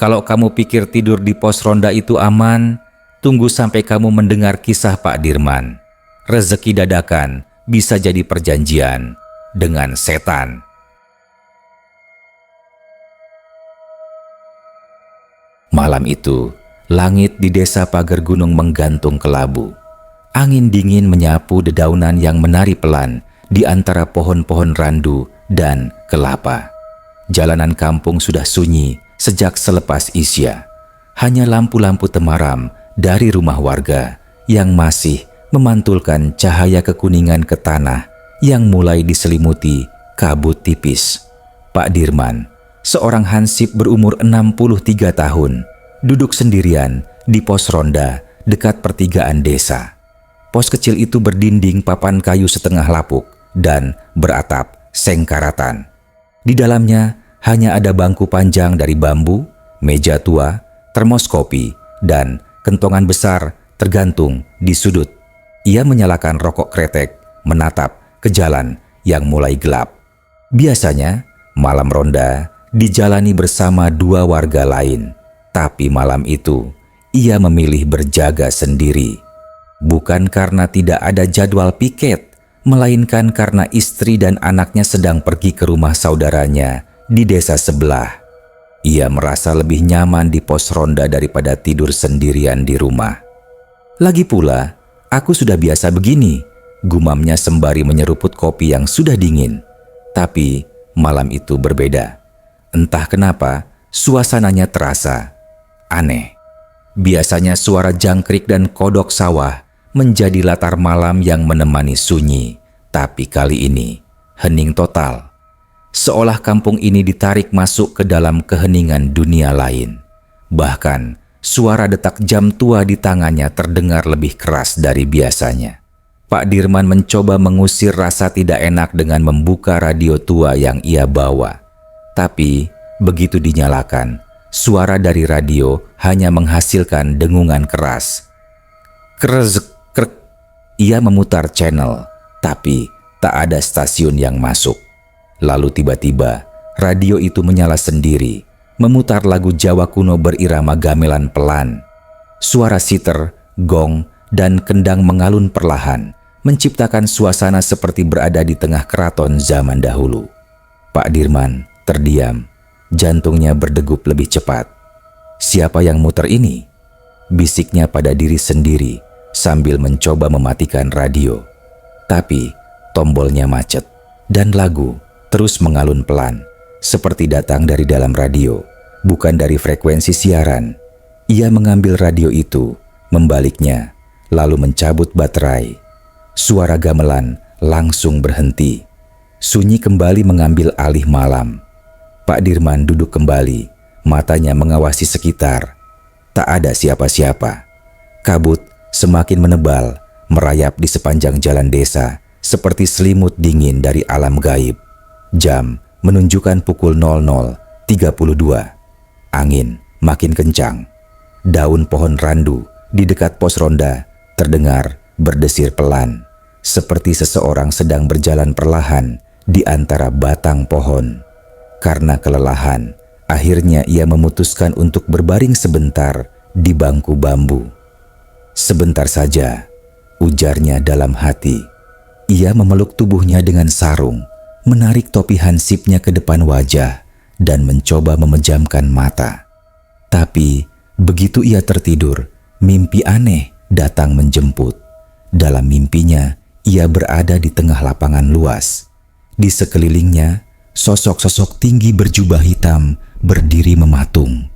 Kalau kamu pikir tidur di pos ronda itu aman, tunggu sampai kamu mendengar kisah Pak Dirman. Rezeki dadakan bisa jadi perjanjian dengan setan. Malam itu, langit di desa Pager Gunung menggantung kelabu. Angin dingin menyapu dedaunan yang menari pelan di antara pohon-pohon randu dan kelapa. Jalanan kampung sudah sunyi sejak selepas Isya. Hanya lampu-lampu temaram dari rumah warga yang masih memantulkan cahaya kekuningan ke tanah yang mulai diselimuti kabut tipis. Pak Dirman, seorang hansip berumur 63 tahun, duduk sendirian di pos ronda dekat pertigaan desa. Pos kecil itu berdinding papan kayu setengah lapuk dan beratap sengkaratan. Di dalamnya hanya ada bangku panjang dari bambu, meja tua, termos kopi, dan kentongan besar tergantung di sudut. Ia menyalakan rokok kretek, menatap ke jalan yang mulai gelap. Biasanya, malam ronda dijalani bersama dua warga lain. Tapi malam itu, ia memilih berjaga sendiri. Bukan karena tidak ada jadwal piket, melainkan karena istri dan anaknya sedang pergi ke rumah saudaranya di desa sebelah. Ia merasa lebih nyaman di pos ronda daripada tidur sendirian di rumah. Lagi pula, aku sudah biasa begini, gumamnya sembari menyeruput kopi yang sudah dingin. Tapi malam itu berbeda. Entah kenapa, suasananya terasa aneh. Biasanya suara jangkrik dan kodok sawah menjadi latar malam yang menemani sunyi. Tapi kali ini, hening total. Seolah kampung ini ditarik masuk ke dalam keheningan dunia lain. Bahkan, suara detak jam tua di tangannya terdengar lebih keras dari biasanya. Pak Dirman mencoba mengusir rasa tidak enak dengan membuka radio tua yang ia bawa. Tapi, begitu dinyalakan, suara dari radio hanya menghasilkan dengungan keras. Krezek, krek. Ia memutar channel, tapi tak ada stasiun yang masuk. Lalu tiba-tiba, radio itu menyala sendiri, memutar lagu Jawa kuno berirama gamelan pelan. Suara siter, gong, dan kendang mengalun perlahan, menciptakan suasana seperti berada di tengah keraton zaman dahulu. Pak Dirman terdiam, jantungnya berdegup lebih cepat. Siapa yang muter ini? Bisiknya pada diri sendiri sambil mencoba mematikan radio. Tapi tombolnya macet dan lagu terus mengalun pelan, seperti datang dari dalam radio, bukan dari frekuensi siaran. Ia mengambil radio itu, membaliknya, lalu mencabut baterai. Suara gamelan langsung berhenti. Sunyi kembali mengambil alih malam. Pak Dirman duduk kembali, matanya mengawasi sekitar. Tak ada siapa-siapa. Kabut semakin menebal, merayap di sepanjang jalan desa, seperti selimut dingin dari alam gaib. Jam menunjukkan pukul 00.32. Angin makin kencang. Daun pohon randu di dekat pos ronda terdengar berdesir pelan, seperti seseorang sedang berjalan perlahan di antara batang pohon. Karena kelelahan, akhirnya ia memutuskan untuk berbaring sebentar di bangku bambu. Sebentar saja, ujarnya dalam hati. Ia memeluk tubuhnya dengan sarung, menarik topi hansipnya ke depan wajah, dan mencoba memejamkan mata. Tapi, begitu ia tertidur, mimpi aneh datang menjemput. Dalam mimpinya, ia berada di tengah lapangan luas. Di sekelilingnya, sosok-sosok tinggi berjubah hitam berdiri mematung.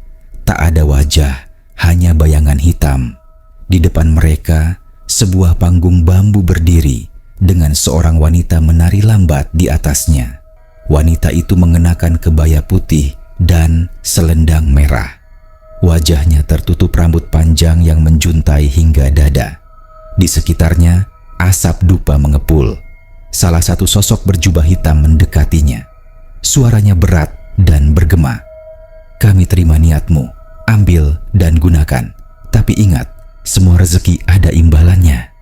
Tak ada wajah, hanya bayangan hitam. Di depan mereka, sebuah panggung bambu berdiri dengan seorang wanita menari lambat di atasnya. Wanita itu mengenakan kebaya putih dan selendang merah. Wajahnya tertutup rambut panjang yang menjuntai hingga dada. Di sekitarnya, asap dupa mengepul. Salah satu sosok berjubah hitam mendekatinya. Suaranya berat dan bergema. "Kami terima niatmu, ambil dan gunakan. Tapi ingat, semua rezeki ada imbalannya."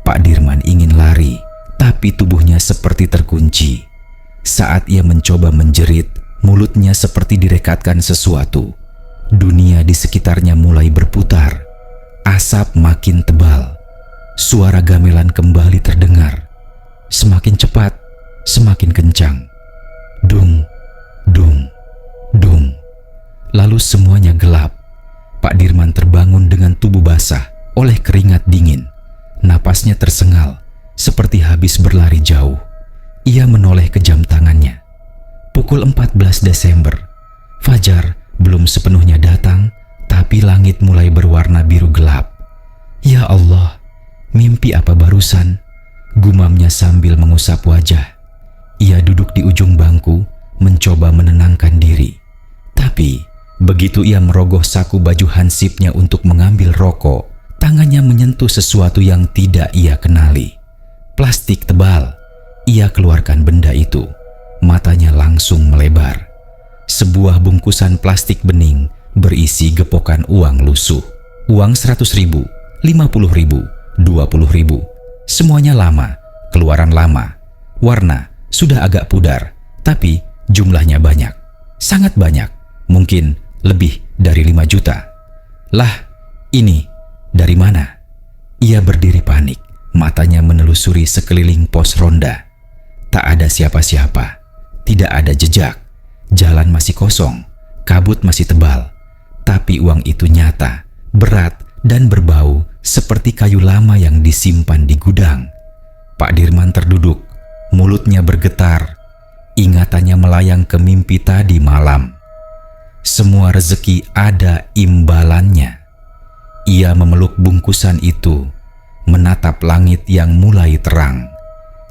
Pak Dirman ingin lari, tapi tubuhnya seperti terkunci. Saat ia mencoba menjerit, mulutnya seperti direkatkan sesuatu. 2 sekitarnya mulai berputar. Asap makin tebal. Suara gamelan kembali terdengar. Semakin cepat, semakin kencang. Dung, dung, dung. Lalu semuanya gelap. Pak Dirman terbangun dengan tubuh basah oleh keringat dingin. Napasnya tersengal, seperti habis berlari jauh. Ia menoleh ke jam tangannya. Pukul 14 Desember. Fajar belum sepenuhnya datang, tapi langit mulai berwarna biru gelap. Ya Allah, mimpi apa barusan? Gumamnya sambil mengusap wajah. Ia duduk di ujung bangku, mencoba menenangkan diri. Tapi, begitu ia merogoh saku baju hansipnya untuk mengambil rokok, tangannya menyentuh sesuatu yang tidak ia kenali. Plastik tebal. Ia keluarkan benda itu. Matanya langsung melebar. Sebuah bungkusan plastik bening berisi gepokan uang lusuh. Uang 100.000, 50.000, 20.000. Semuanya lama, keluaran lama. Warna sudah agak pudar, tapi jumlahnya banyak. Sangat banyak, mungkin lebih dari 5 juta. Lah, ini dari mana? Ia berdiri panik, matanya menelusuri sekeliling pos ronda. Tak ada siapa-siapa, tidak ada jejak. Jalan masih kosong, kabut masih tebal. Tapi uang itu nyata, berat, dan berbau seperti kayu lama yang disimpan di gudang. Pak Dirman terduduk, mulutnya bergetar. Ingatannya melayang ke mimpi tadi malam. Semua rezeki ada imbalannya. Ia memeluk bungkusan itu, menatap langit yang mulai terang.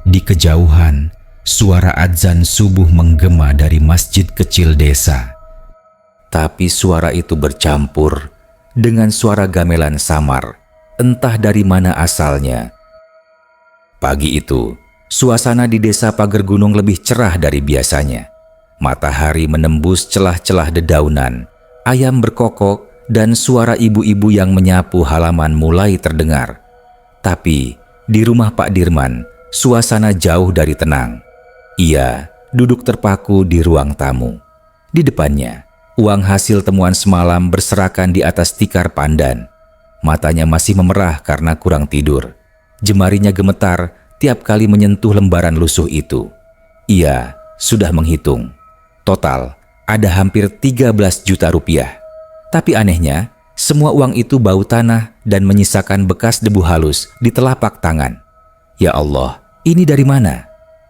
Di kejauhan, suara adzan subuh menggema dari masjid kecil desa. Tapi suara itu bercampur dengan suara gamelan samar, entah dari mana asalnya. Pagi itu, suasana di desa Pager Gunung lebih cerah dari biasanya. Matahari menembus celah-celah dedaunan, ayam berkokok, dan suara ibu-ibu yang menyapu halaman mulai terdengar. Tapi di rumah Pak Dirman, suasana jauh dari tenang. Ia duduk terpaku di ruang tamu. Di depannya, uang hasil temuan semalam berserakan di atas tikar pandan. Matanya masih memerah karena kurang tidur. Jemarinya gemetar tiap kali menyentuh lembaran lusuh itu. Ia sudah menghitung. Total ada hampir 13 juta rupiah. Tapi anehnya, semua uang itu bau tanah dan menyisakan bekas debu halus di telapak tangan. Ya Allah, ini dari mana?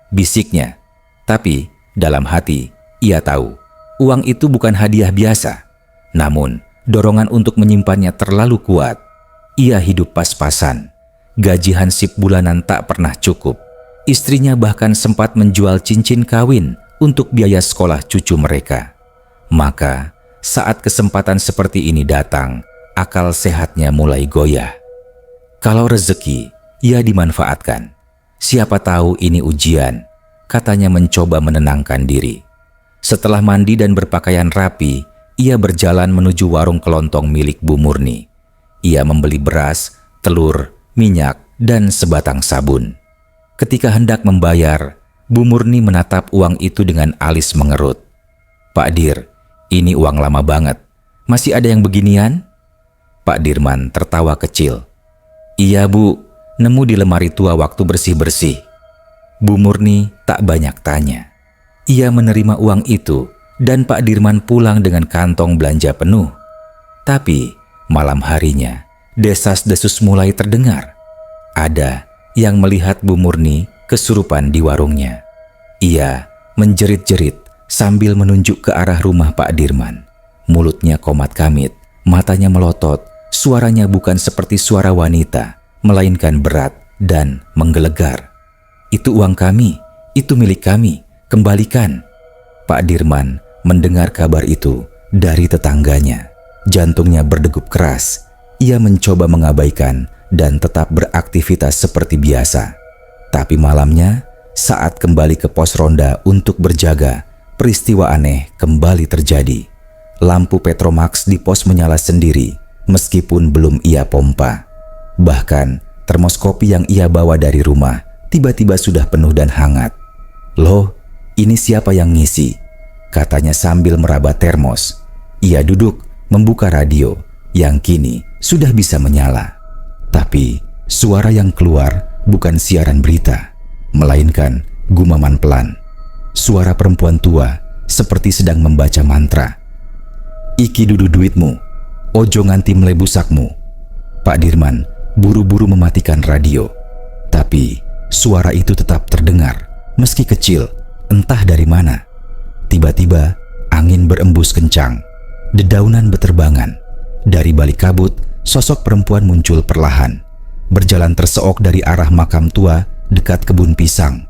Bisiknya. Tapi dalam hati, ia tahu uang itu bukan hadiah biasa. Namun, dorongan untuk menyimpannya terlalu kuat. Ia hidup pas-pasan. Gaji hansip bulanan tak pernah cukup. Istrinya bahkan sempat menjual cincin kawin untuk biaya sekolah cucu mereka. Maka, saat kesempatan seperti ini datang, akal sehatnya mulai goyah. Kalau rezeki, ia dimanfaatkan. Siapa tahu ini ujian, katanya mencoba menenangkan diri. Setelah mandi dan berpakaian rapi, ia berjalan menuju warung kelontong milik Bu Murni. Ia membeli beras, telur, minyak, dan sebatang sabun. Ketika hendak membayar, Bu Murni menatap uang itu dengan alis mengerut. Pak Dir, ini uang lama banget. Masih ada yang beginian? Pak Dirman tertawa kecil. Iya Bu, nemu di lemari tua waktu bersih-bersih. Bu Murni tak banyak tanya. Ia menerima uang itu dan Pak Dirman pulang dengan kantong belanja penuh. Tapi malam harinya, desas-desus mulai terdengar. Ada yang melihat Bu Murni kesurupan di warungnya. Ia menjerit-jerit sambil menunjuk ke arah rumah Pak Dirman. Mulutnya komat kamit, matanya melotot, suaranya bukan seperti suara wanita, melainkan berat dan menggelegar. Itu uang kami, itu milik kami, kembalikan. Pak Dirman mendengar kabar itu dari tetangganya. Jantungnya berdegup keras. Ia mencoba mengabaikan dan tetap beraktivitas seperti biasa. Tapi malamnya, saat kembali ke pos ronda untuk berjaga, peristiwa aneh kembali terjadi. Lampu Petromax di pos menyala sendiri, meskipun belum ia pompa. Bahkan, termos kopi yang ia bawa dari rumah tiba-tiba sudah penuh dan hangat. Loh, ini siapa yang ngisi? Katanya sambil meraba termos. Ia duduk, membuka radio, yang kini sudah bisa menyala. Tapi suara yang keluar bukan siaran berita, melainkan gumaman pelan. Suara perempuan tua seperti sedang membaca mantra. "Iki dudu duitmu, ojo nganti mlebusakmu." Pak Dirman buru-buru mematikan radio. Tapi suara itu tetap terdengar, meski kecil, entah dari mana. Tiba-tiba angin berembus kencang, dedaunan beterbangan. Dari balik kabut, sosok perempuan muncul perlahan, berjalan terseok dari arah makam tua dekat kebun pisang,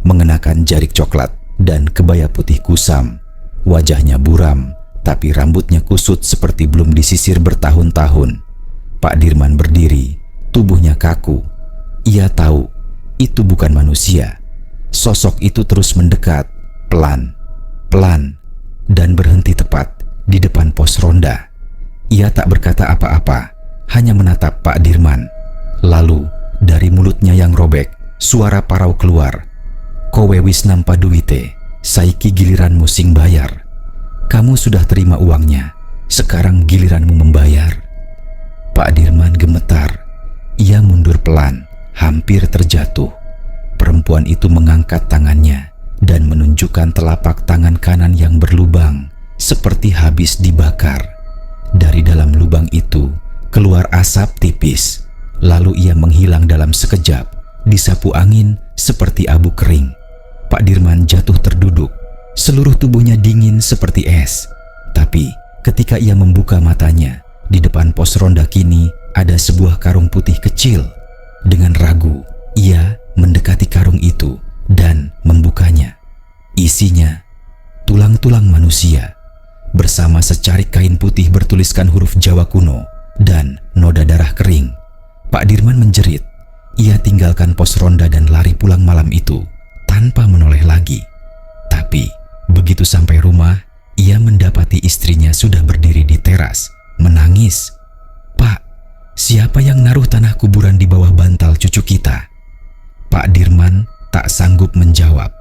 mengenakan jarik coklat dan kebaya putih kusam. Wajahnya buram, tapi rambutnya kusut seperti belum disisir bertahun-tahun. Pak Dirman berdiri, tubuhnya kaku. Ia tahu itu bukan manusia. Sosok itu terus mendekat, pelan, dan berhenti tepat di depan pos ronda. Ia tak berkata apa-apa, hanya menatap Pak Dirman. Lalu dari mulutnya yang robek, suara parau keluar. "Kowe wis nampa duite, saiki giliranmu sing bayar. Kamu sudah terima uangnya, sekarang giliranmu membayar." Pak Dirman gemetar. Ia mundur pelan, hampir terjatuh. Perempuan itu mengangkat tangannya dan menunjukkan telapak tangan kanan yang berlubang, seperti habis dibakar. Dari dalam lubang itu keluar asap tipis, lalu ia menghilang dalam sekejap, disapu angin seperti abu kering. Pak Dirman jatuh terduduk, seluruh tubuhnya dingin seperti es. Tapi ketika ia membuka matanya, di depan pos ronda kini ada sebuah karung putih kecil. Dengan ragu, ia mendekati karung itu dan membukanya. Isinya tulang-tulang manusia bersama secarik kain putih bertuliskan huruf Jawa kuno dan noda darah kering. Pak Dirman menjerit. Ia tinggalkan pos ronda dan lari pulang malam itu tanpa menoleh lagi. Tapi begitu sampai rumah, ia mendapati istrinya sudah berdiri di teras, menangis. "Pak, siapa yang naruh tanah kuburan di bawah bantal cucu kita?" Pak Dirman tak sanggup menjawab.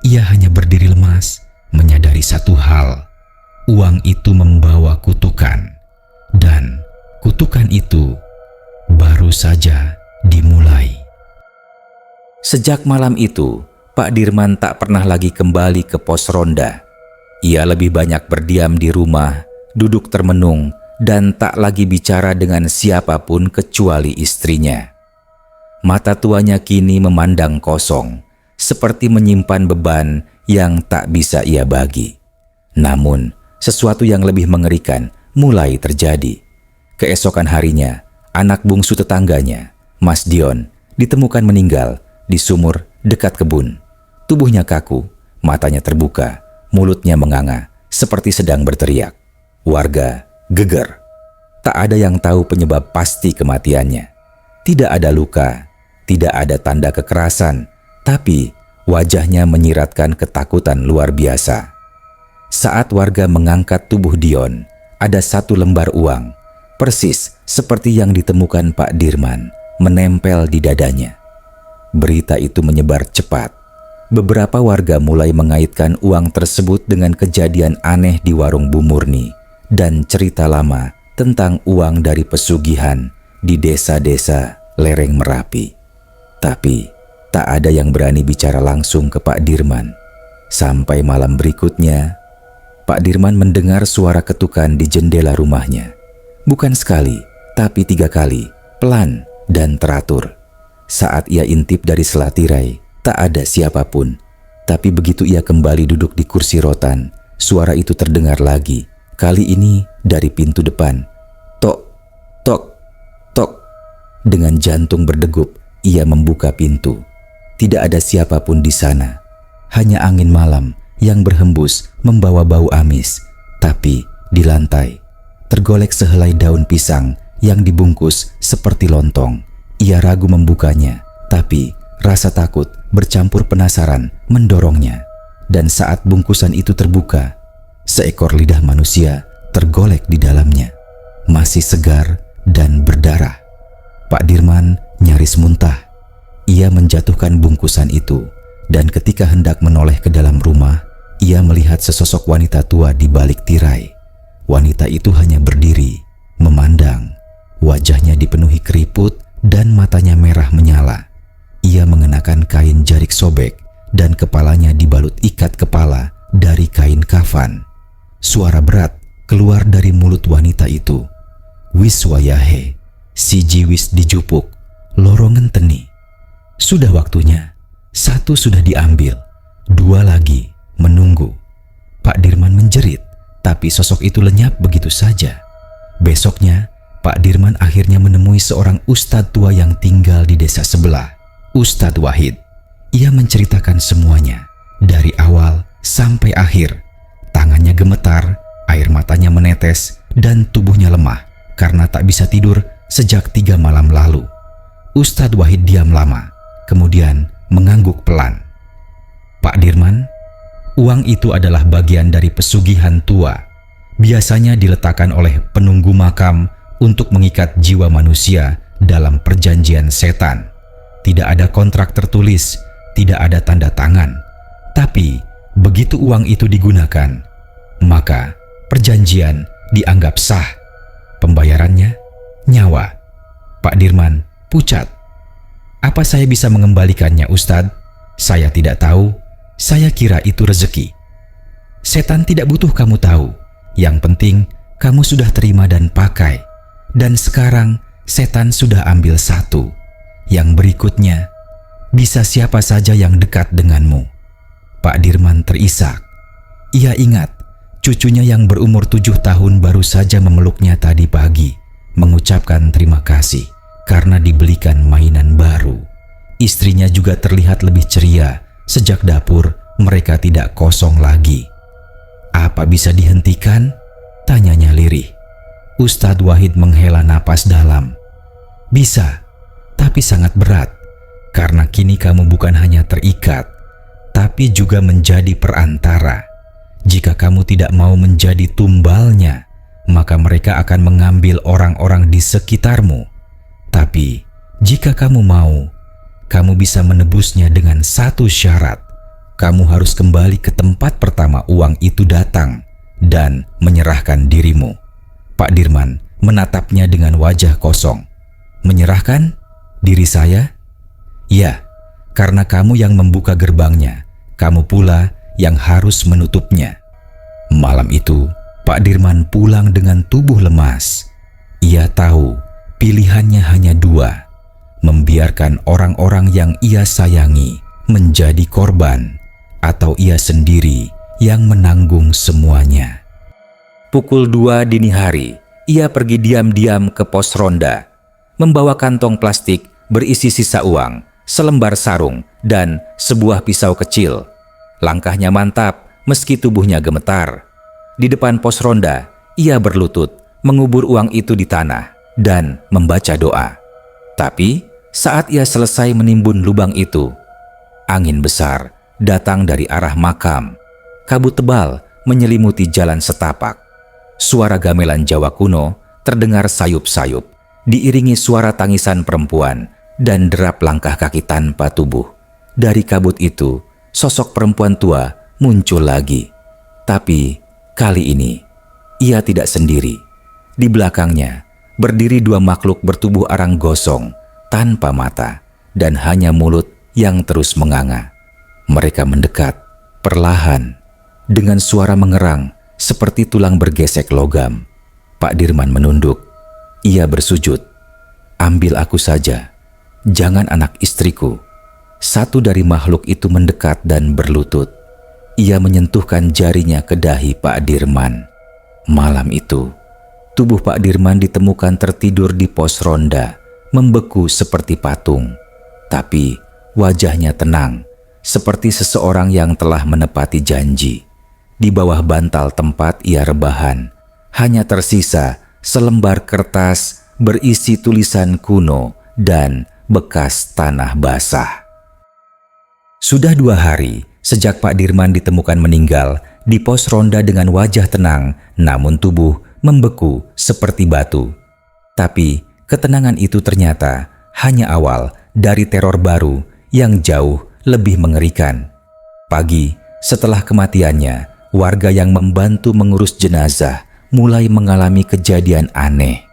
Ia hanya berdiri lemas, menyadari satu hal. Uang itu membawa kutukan, dan kutukan itu baru saja dimulai. Sejak malam itu, Pak Dirman tak pernah lagi kembali ke pos ronda. Ia lebih banyak berdiam di rumah, duduk termenung, dan tak lagi bicara dengan siapapun kecuali istrinya. Mata tuanya kini memandang kosong, seperti menyimpan beban yang tak bisa ia bagi. Namun, sesuatu yang lebih mengerikan mulai terjadi. Keesokan harinya, anak bungsu tetangganya, Mas Dion, ditemukan meninggal di sumur dekat kebun. Tubuhnya kaku, matanya terbuka, mulutnya menganga, seperti sedang berteriak. Warga geger. Tak ada yang tahu penyebab pasti kematiannya. Tidak ada luka, tidak ada tanda kekerasan, tapi wajahnya menyiratkan ketakutan luar biasa. Saat warga mengangkat tubuh Dion, ada satu lembar uang, persis seperti yang ditemukan Pak Dirman, menempel di dadanya. Berita itu menyebar cepat. Beberapa warga mulai mengaitkan uang tersebut dengan kejadian aneh di warung Bu Murni dan cerita lama tentang uang dari pesugihan di desa-desa lereng Merapi. Tapi tak ada yang berani bicara langsung ke Pak Dirman. Sampai malam berikutnya, Pak Dirman mendengar suara ketukan di jendela rumahnya. Bukan sekali, tapi 3 kali, pelan dan teratur. Saat ia intip dari sela tirai, tak ada siapapun. Tapi begitu ia kembali duduk di kursi rotan, suara itu terdengar lagi. Kali ini dari pintu depan. Tok, tok, tok. Dengan jantung berdegup, ia membuka pintu. Tidak ada siapapun di sana. Hanya angin malam yang berhembus membawa bau amis. Tapi di lantai tergolek sehelai daun pisang yang dibungkus seperti lontong. Ia ragu membukanya, tapi rasa takut bercampur penasaran mendorongnya. Dan saat bungkusan itu terbuka, seekor lidah manusia tergolek di dalamnya, masih segar dan berdarah. Pak Dirman nyaris muntah. Ia menjatuhkan bungkusan itu, dan ketika hendak menoleh ke dalam rumah, ia melihat sesosok wanita tua di balik tirai. Wanita itu hanya berdiri, memandang. Wajahnya dipenuhi keriput dan matanya merah menyala. Ia mengenakan kain jarik sobek dan kepalanya dibalut ikat kepala dari kain kafan. Suara berat keluar dari mulut wanita itu. "Wis wayahe, siji wis dijupuk, loro ngenteni." Sudah waktunya, satu sudah diambil, dua lagi menunggu. Pak Dirman menjerit, tapi sosok itu lenyap begitu saja. Besoknya, Pak Dirman akhirnya menemui seorang ustadz tua yang tinggal di desa sebelah, Ustadz Wahid. Ia menceritakan semuanya, dari awal sampai akhir. Tangannya gemetar, air matanya menetes, dan tubuhnya lemah karena tak bisa tidur sejak 3 malam lalu. Ustadz Wahid diam lama, kemudian mengangguk pelan. "Pak Dirman, uang itu adalah bagian dari pesugihan tua. Biasanya diletakkan oleh penunggu makam untuk mengikat jiwa manusia dalam perjanjian setan. Tidak ada kontrak tertulis, tidak ada tanda tangan. Tapi begitu uang itu digunakan, maka perjanjian dianggap sah. Pembayarannya nyawa." Pak Dirman pucat. "Apa saya bisa mengembalikannya, Ustadz? Saya tidak tahu. Saya kira itu rezeki." "Setan tidak butuh kamu tahu. Yang penting kamu sudah terima dan pakai. Dan sekarang setan sudah ambil satu. Yang berikutnya bisa siapa saja yang dekat denganmu." Pak Dirman terisak. Ia ingat cucunya yang berumur 7 tahun baru saja memeluknya tadi pagi, mengucapkan terima kasih karena dibelikan mainan baru. Istrinya juga terlihat lebih ceria sejak dapur mereka tidak kosong lagi. "Apa bisa dihentikan?" tanyanya lirih. Ustadz Wahid menghela napas dalam. "Bisa, tapi sangat berat, karena kini kamu bukan hanya terikat, tapi juga menjadi perantara. Jika kamu tidak mau menjadi tumbalnya, maka mereka akan mengambil orang-orang di sekitarmu. Tapi jika kamu mau, kamu bisa menebusnya dengan satu syarat. Kamu harus kembali ke tempat pertama uang itu datang dan menyerahkan dirimu." Pak Dirman menatapnya dengan wajah kosong. "Menyerahkan diri saya?" "Ya, karena kamu yang membuka gerbangnya, kamu pula yang harus menutupnya." Malam itu, Pak Dirman pulang dengan tubuh lemas. Ia tahu pilihannya hanya 2, membiarkan orang-orang yang ia sayangi menjadi korban, atau ia sendiri yang menanggung semuanya. Pukul 2 dini hari, ia pergi diam-diam ke pos ronda, membawa kantong plastik berisi sisa uang, selembar sarung, dan sebuah pisau kecil. Langkahnya mantap meski tubuhnya gemetar. Di depan pos ronda, ia berlutut, mengubur uang itu di tanah, dan membaca doa. Tapi saat ia selesai menimbun lubang itu, angin besar datang dari arah makam. Kabut tebal menyelimuti jalan setapak. Suara gamelan Jawa kuno terdengar sayup-sayup, diiringi suara tangisan perempuan dan derap langkah kaki tanpa tubuh. Dari kabut itu, sosok perempuan tua muncul lagi. Tapi kali ini, ia tidak sendiri. Di belakangnya, berdiri 2 makhluk bertubuh arang gosong, tanpa mata, dan hanya mulut yang terus menganga. Mereka mendekat, perlahan, dengan suara mengerang, seperti tulang bergesek logam. Pak Dirman menunduk. Ia bersujud. "Ambil aku saja, jangan anak istriku." Satu dari makhluk itu mendekat dan berlutut. Ia menyentuhkan jarinya ke dahi Pak Dirman. Malam itu, tubuh Pak Dirman ditemukan tertidur di pos ronda, membeku seperti patung. Tapi wajahnya tenang, seperti seseorang yang telah menepati janji. Di bawah bantal tempat ia rebahan, hanya tersisa selembar kertas berisi tulisan kuno dan bekas tanah basah. Sudah 2 hari sejak Pak Dirman ditemukan meninggal di pos ronda dengan wajah tenang, namun tubuh membeku seperti batu. Tapi ketenangan itu ternyata hanya awal dari teror baru yang jauh lebih mengerikan. Pagi setelah kematiannya, warga yang membantu mengurus jenazah mulai mengalami kejadian aneh.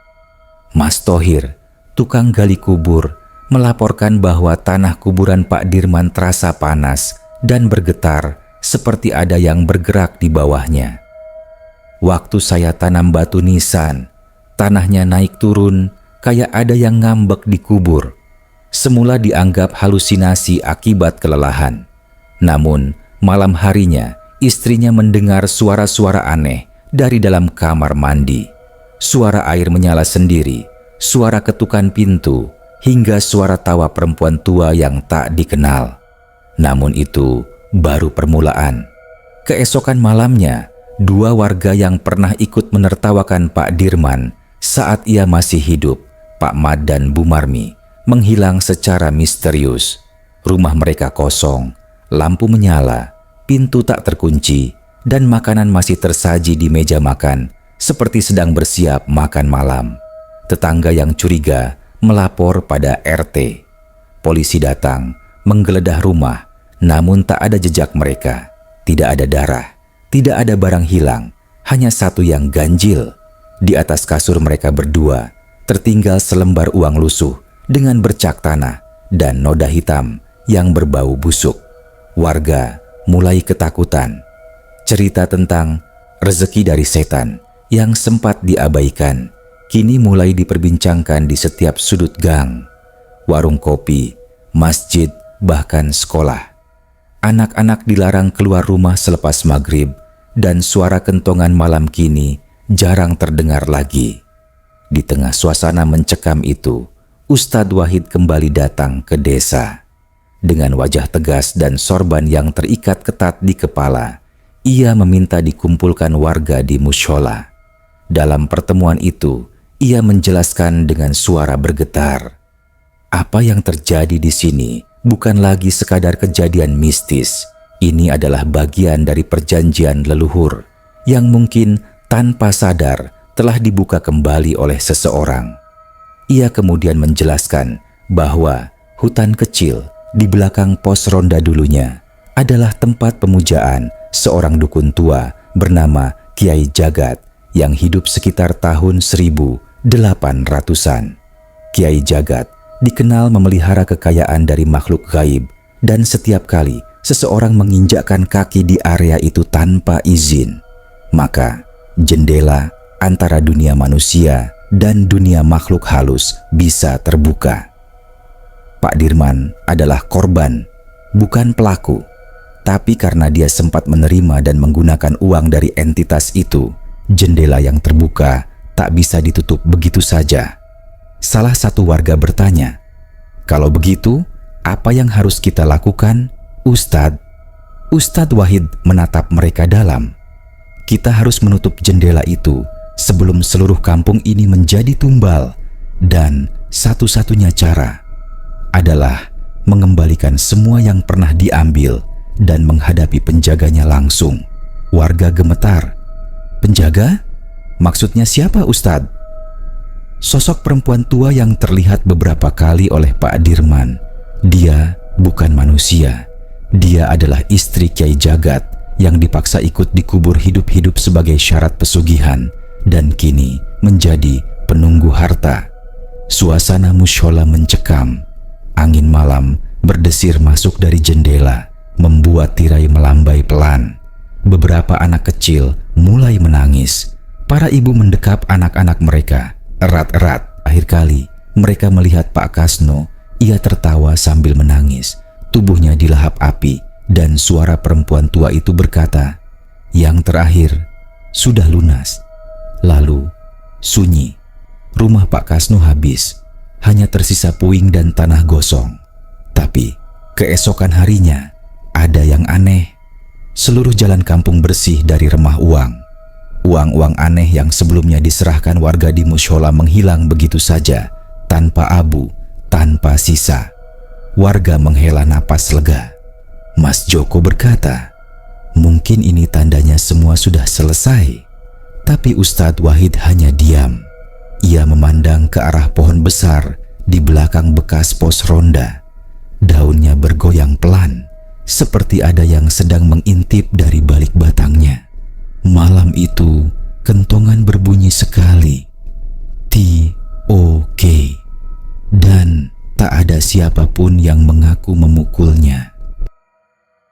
Mas Thohir, tukang gali kubur, melaporkan bahwa tanah kuburan Pak Dirman terasa panas dan bergetar seperti ada yang bergerak di bawahnya. Waktu saya tanam batu nisan, tanahnya naik turun kayak ada yang ngambek di kubur. Semula dianggap halusinasi akibat kelelahan. Namun, malam harinya istrinya mendengar suara-suara aneh dari dalam kamar mandi. Suara air menyala sendiri, suara ketukan pintu, hingga suara tawa perempuan tua yang tak dikenal. Namun itu baru permulaan. Keesokan malamnya, dua warga yang pernah ikut menertawakan Pak Dirman saat ia masih hidup, Pak Mad dan Bu Marmi, menghilang secara misterius. Rumah mereka kosong, lampu menyala, pintu tak terkunci, dan makanan masih tersaji di meja makan, seperti sedang bersiap makan malam. Tetangga yang curiga melapor pada RT. Polisi datang, menggeledah rumah, namun tak ada jejak mereka. Tidak ada darah, tidak ada barang hilang, hanya satu yang ganjil. Di atas kasur mereka berdua, tertinggal selembar uang lusuh dengan bercak tanah dan noda hitam yang berbau busuk. Warga mulai ketakutan. Cerita tentang rezeki dari setan yang sempat diabaikan kini mulai diperbincangkan di setiap sudut gang, warung kopi, masjid, bahkan sekolah. Anak-anak dilarang keluar rumah selepas maghrib dan suara kentongan malam kini jarang terdengar lagi. Di tengah suasana mencekam itu, Ustadz Wahid kembali datang ke desa. Dengan wajah tegas dan sorban yang terikat ketat di kepala, ia meminta dikumpulkan warga di mushola. Dalam pertemuan itu, ia menjelaskan dengan suara bergetar. Apa yang terjadi di sini bukan lagi sekadar kejadian mistis. Ini adalah bagian dari perjanjian leluhur yang mungkin tanpa sadar telah dibuka kembali oleh seseorang. Ia kemudian menjelaskan bahwa hutan kecil di belakang pos ronda dulunya adalah tempat pemujaan seorang dukun tua bernama Kiai Jagat yang hidup sekitar tahun 1800-an. Kiai Jagat dikenal memelihara kekayaan dari makhluk gaib, dan setiap kali seseorang menginjakkan kaki di area itu tanpa izin, maka jendela antara dunia manusia dan dunia makhluk halus bisa terbuka. Pak Dirman adalah korban, bukan pelaku. Tapi karena dia sempat menerima dan menggunakan uang dari entitas itu, jendela yang terbuka tak bisa ditutup begitu saja. Salah satu warga bertanya, "Kalau begitu, apa yang harus kita lakukan, Ustadz?" Ustadz Wahid menatap mereka dalam. "Kita harus menutup jendela itu sebelum seluruh kampung ini menjadi tumbal, dan satu-satunya cara adalah mengembalikan semua yang pernah diambil dan menghadapi penjaganya langsung." Warga gemetar. "Penjaga? Maksudnya siapa, Ustadz?" Sosok perempuan tua yang terlihat beberapa kali oleh Pak Dirman. Dia bukan manusia. Dia adalah istri Kiai Jagat yang dipaksa ikut dikubur hidup-hidup sebagai syarat pesugihan dan kini menjadi penunggu harta. Suasana mushola mencekam. Angin malam berdesir masuk dari jendela, membuat tirai melambai pelan. Beberapa anak kecil mulai menangis. Para ibu mendekap anak-anak mereka erat-erat. Akhir kali mereka melihat Pak Kasno. Ia tertawa sambil menangis. Tubuhnya dilahap api dan suara perempuan tua itu berkata, "Yang terakhir sudah lunas." Lalu sunyi. Rumah Pak Kasno habis. Hanya tersisa puing dan tanah gosong. Tapi keesokan harinya ada yang aneh. Seluruh jalan kampung bersih dari remah uang. Uang-uang aneh yang sebelumnya diserahkan warga di mushola menghilang begitu saja, tanpa abu, tanpa sisa. Warga menghela napas lega. Mas Joko berkata, "Mungkin ini tandanya semua sudah selesai." Tapi Ustadz Wahid hanya diam. Ia memandang ke arah pohon besar di belakang bekas pos ronda. Daunnya bergoyang pelan, seperti ada yang sedang mengintip dari balik batangnya. Malam itu, kentongan berbunyi sekali. Ti-o, siapapun yang mengaku memukulnya.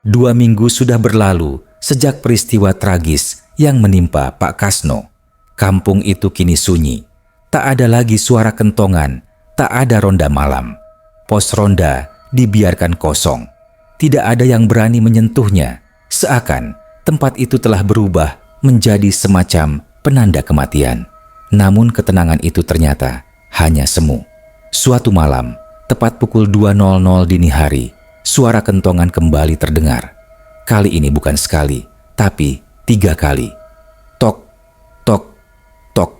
2 minggu sudah berlalu sejak peristiwa tragis yang menimpa Pak Kasno. Kampung itu kini sunyi. Tak ada lagi suara kentongan, tak ada ronda malam. Pos ronda dibiarkan kosong. Tidak ada yang berani menyentuhnya, seakan tempat itu telah berubah menjadi semacam penanda kematian. Namun ketenangan itu ternyata hanya semu. Suatu malam, tepat pukul 2.00 dini hari, suara kentongan kembali terdengar. Kali ini bukan sekali, tapi 3 kali. Tok, tok, tok.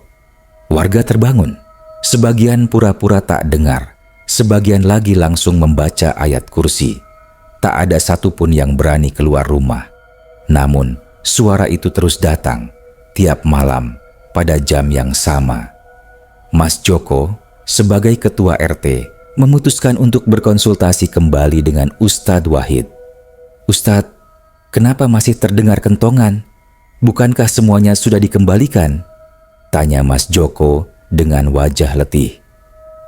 Warga terbangun. Sebagian pura-pura tak dengar. Sebagian lagi langsung membaca ayat kursi. Tak ada satupun yang berani keluar rumah. Namun, suara itu terus datang tiap malam pada jam yang sama. Mas Joko, sebagai ketua RT, memutuskan untuk berkonsultasi kembali dengan Ustadz Wahid. "Ustadz, kenapa masih terdengar kentongan? Bukankah semuanya sudah dikembalikan?" tanya Mas Joko dengan wajah letih.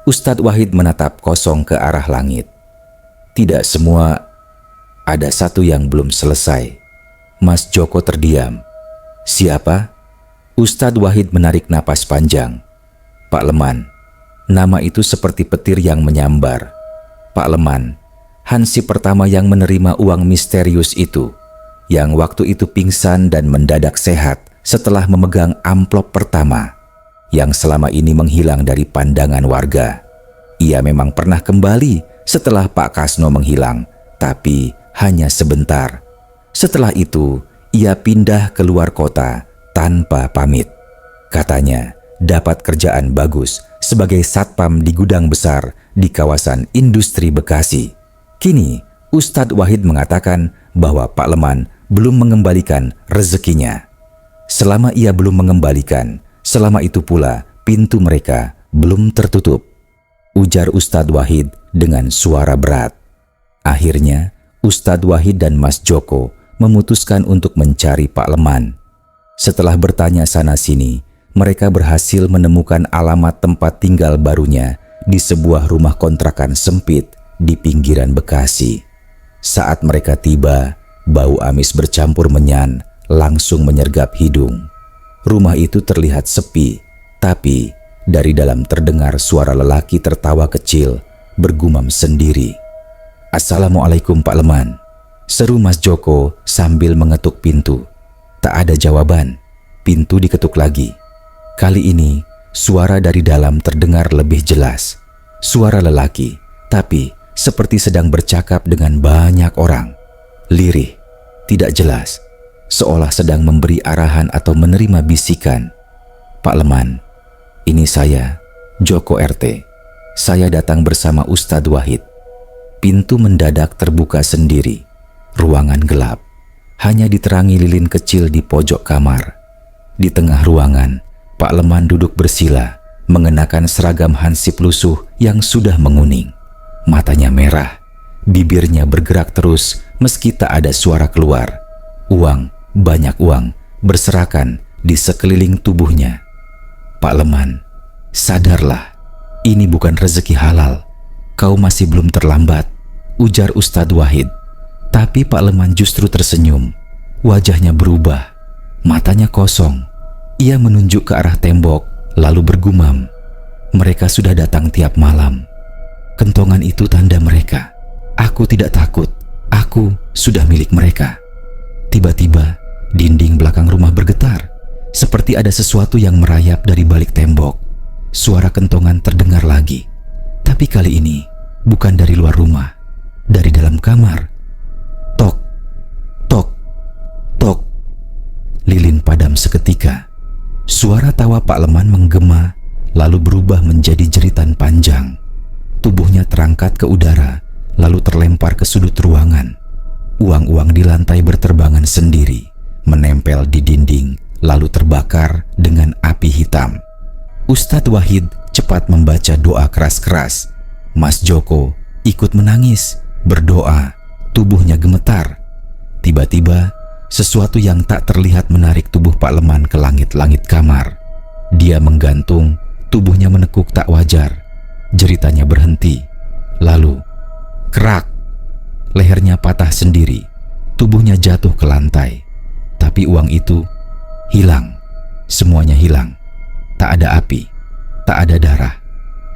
Ustadz Wahid menatap kosong ke arah langit. "Tidak semua, ada satu yang belum selesai." Mas Joko terdiam. "Siapa?" Ustadz Wahid menarik napas panjang. "Pak Leman." Nama itu seperti petir yang menyambar. Pak Leman, hansip pertama yang menerima uang misterius itu, yang waktu itu pingsan dan mendadak sehat setelah memegang amplop pertama, yang selama ini menghilang dari pandangan warga. Ia memang pernah kembali setelah Pak Kasno menghilang, tapi hanya sebentar. Setelah itu, ia pindah keluar kota tanpa pamit. Katanya dapat kerjaan bagus sebagai satpam di gudang besar di kawasan industri Bekasi. Kini, Ustadz Wahid mengatakan bahwa Pak Leman belum mengembalikan rezekinya. Selama ia belum mengembalikan, selama itu pula pintu mereka belum tertutup, ujar Ustadz Wahid dengan suara berat. Akhirnya, Ustadz Wahid dan Mas Joko memutuskan untuk mencari Pak Leman. Setelah bertanya sana-sini, mereka berhasil menemukan alamat tempat tinggal barunya di sebuah rumah kontrakan sempit di pinggiran Bekasi. Saat mereka tiba, bau amis bercampur menyan langsung menyergap hidung. Rumah itu terlihat sepi, tapi dari dalam terdengar suara lelaki tertawa kecil bergumam sendiri. "Assalamualaikum Pak Leman," seru Mas Joko sambil mengetuk pintu. Tak ada jawaban. Pintu diketuk lagi. Kali ini, suara dari dalam terdengar lebih jelas. Suara lelaki, tapi seperti sedang bercakap dengan banyak orang. Lirih, tidak jelas, seolah sedang memberi arahan atau menerima bisikan. "Pak Leman, ini saya, Joko RT. Saya datang bersama Ustadz Wahid." Pintu mendadak terbuka sendiri. Ruangan gelap. Hanya diterangi lilin kecil di pojok kamar. Di tengah ruangan, Pak Leman duduk bersila, mengenakan seragam hansip lusuh yang sudah menguning. Matanya merah, bibirnya bergerak terus meski tak ada suara keluar. Uang, banyak uang, berserakan di sekeliling tubuhnya. "Pak Leman, sadarlah, ini bukan rezeki halal. Kau masih belum terlambat," ujar Ustadz Wahid. Tapi Pak Leman justru tersenyum. Wajahnya berubah, matanya kosong. Ia menunjuk ke arah tembok, lalu bergumam, "Mereka sudah datang tiap malam. Kentongan itu tanda mereka. Aku tidak takut. Aku sudah milik mereka." Tiba-tiba, dinding belakang rumah bergetar, seperti ada sesuatu yang merayap dari balik tembok. Suara kentongan terdengar lagi, tapi kali ini bukan dari luar rumah, dari dalam kamar. Tok, tok, tok. Lilin padam seketika. Suara tawa Pak Leman menggema, lalu berubah menjadi jeritan panjang. Tubuhnya terangkat ke udara, lalu terlempar ke sudut ruangan. Uang-uang di lantai berterbangan sendiri, menempel di dinding, lalu terbakar dengan api hitam. Ustadz Wahid cepat membaca doa keras-keras. Mas Joko ikut menangis, berdoa, tubuhnya gemetar. Tiba-tiba, sesuatu yang tak terlihat menarik tubuh Pak Leman ke langit-langit kamar. Dia menggantung, tubuhnya menekuk tak wajar. Jeritanya berhenti, Lalu, kerak, lehernya patah sendiri, tubuhnya jatuh ke lantai. Tapi uang itu hilang, semuanya hilang. Tak ada api, tak ada darah,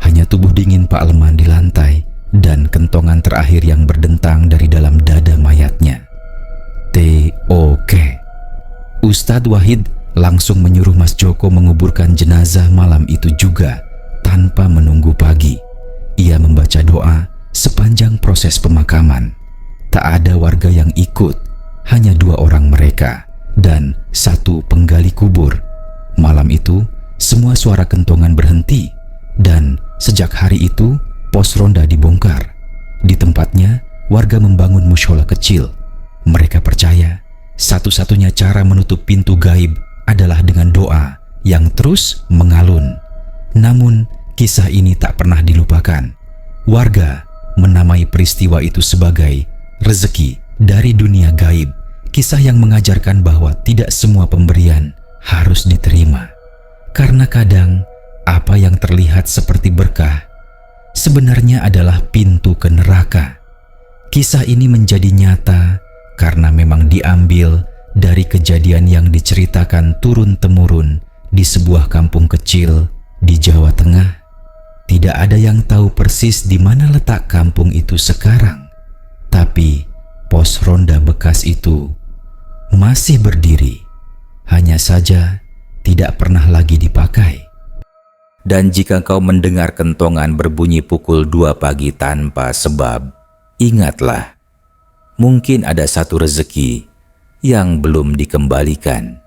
hanya tubuh dingin Pak Leman di lantai dan kentongan terakhir yang berdentang dari dalam dada mayatnya. TOK. Ustadz Wahid langsung menyuruh Mas Joko menguburkan jenazah malam itu juga tanpa menunggu pagi. Ia membaca doa sepanjang proses pemakaman. Tak ada warga yang ikut, hanya 2 orang mereka dan 1 penggali kubur. Malam itu, semua suara kentongan berhenti dan sejak hari itu pos ronda dibongkar. Di tempatnya, warga membangun mushola kecil. Mereka percaya satu-satunya cara menutup pintu gaib adalah dengan doa yang terus mengalun. Namun, kisah ini tak pernah dilupakan. Warga menamai peristiwa itu sebagai rezeki dari dunia gaib. Kisah yang mengajarkan bahwa tidak semua pemberian harus diterima. Karena kadang apa yang terlihat seperti berkah sebenarnya adalah pintu ke neraka. Kisah ini menjadi nyata karena memang diambil dari kejadian yang diceritakan turun-temurun di sebuah kampung kecil di Jawa Tengah. Tidak ada yang tahu persis di mana letak kampung itu sekarang, tapi pos ronda bekas itu masih berdiri, hanya saja tidak pernah lagi dipakai. Dan jika kau mendengar kentongan berbunyi pukul 2 pagi tanpa sebab, ingatlah, mungkin ada satu rezeki yang belum dikembalikan.